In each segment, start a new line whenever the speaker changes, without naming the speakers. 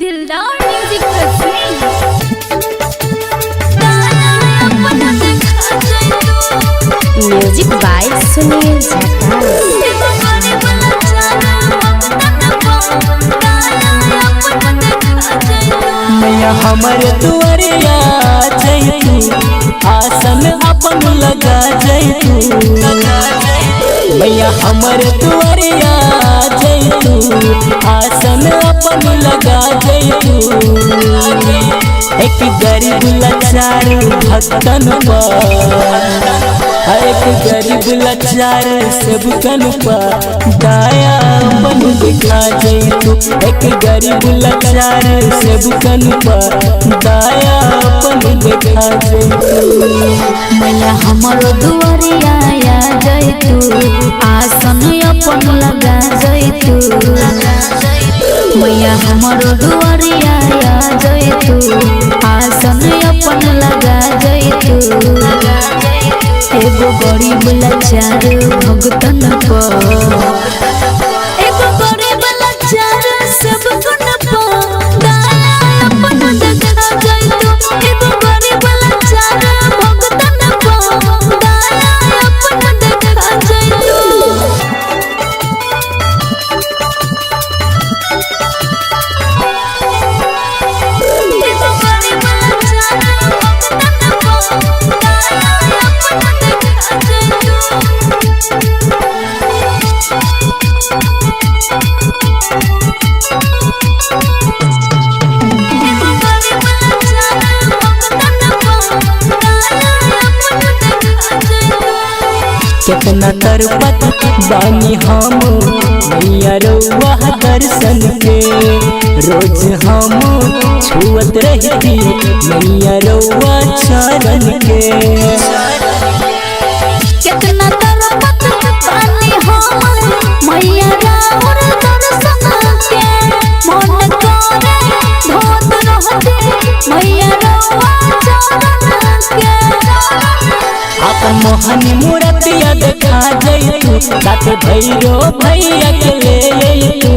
दिलदार music music by Sunil
मैया हमर दुआरिया जैतू आसन अपन लगा जैतू मैया हमर दुआरिया जैतू आसन अपन लगा जैतू एक गरीब लाचार भक्तन एक गरीब लाचार सबकन दया अपन दिखा जैतू एक गरीब लाचार सबकन दया अपन दिखा जैतू
मैया हमरो दुआरिया जैतू आसन अपन लगा जैतू मैया हमरो दुआरिया जैतू आसन अपन लगा जैतू एगो गरीब लाचार भगतन एगो गरीब लाचार सबकन दया अपन दिखा जैतू एगो गरीब लाचार भगतन दया अपन दिखा जैतू
कितना तरपत बानी हम मैया रउआ दर्शन के रोज हम छुअत रहती मैया रउआ चरण के
कितना तरपत बानी हम मैया रउआ दर्शन के मन करे धोत रहती मैया रउआ चरण के
अपन मोहन मूर्तिया देखा जैतू साथ भैरो भैया के ले अइतू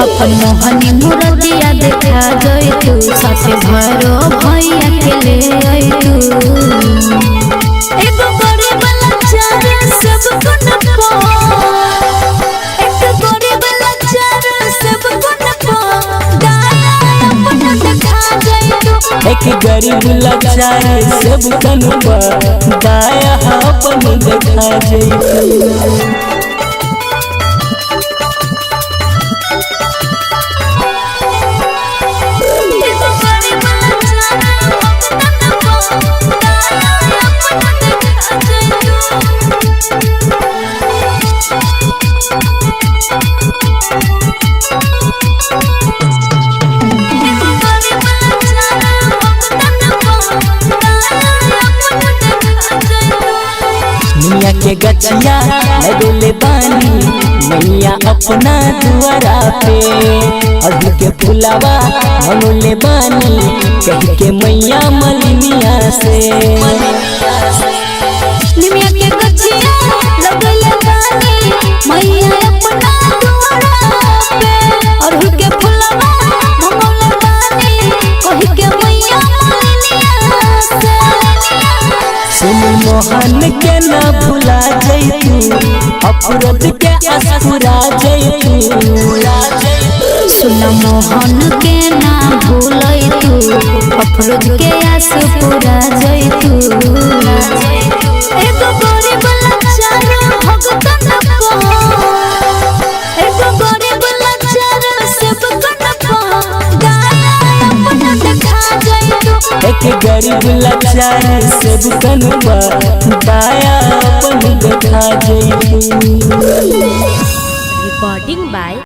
अपन मोहनी मूर्तिया देखा जैतू साथे भैरो भैया के ले अइतू एगो गरीब लाचार सबकन एक गरीब लाचार सबकन दया अपन दिखा जैतू
एक गरीब लाचार सबकन दया अपन दिखा जैतू मैया के गछिया लगले बानी मैया अपना दुआरा पे अभी के फुलावा मनोले बानी कह के मैया मलिनिया से
निमिया के गछिया लगले बानी मैया अपना दुआरा पे अरहु के फुलवा मनोले बानी कहि के मैया मलिनिया से
सुन मोहन के ना भुला जैतू अपराध के असुरा जैतू
सुन मोहन के ना भूलैतू अफरोज के आस पूरा जैतू एगो गरीब लाचार भगतन एगो गरीब लाचार सबकन दया अपन दिखा जैतू
एक गरीब लाचार सबकन दया अपन दिखा जैतू
रिकॉर्डिंग बाय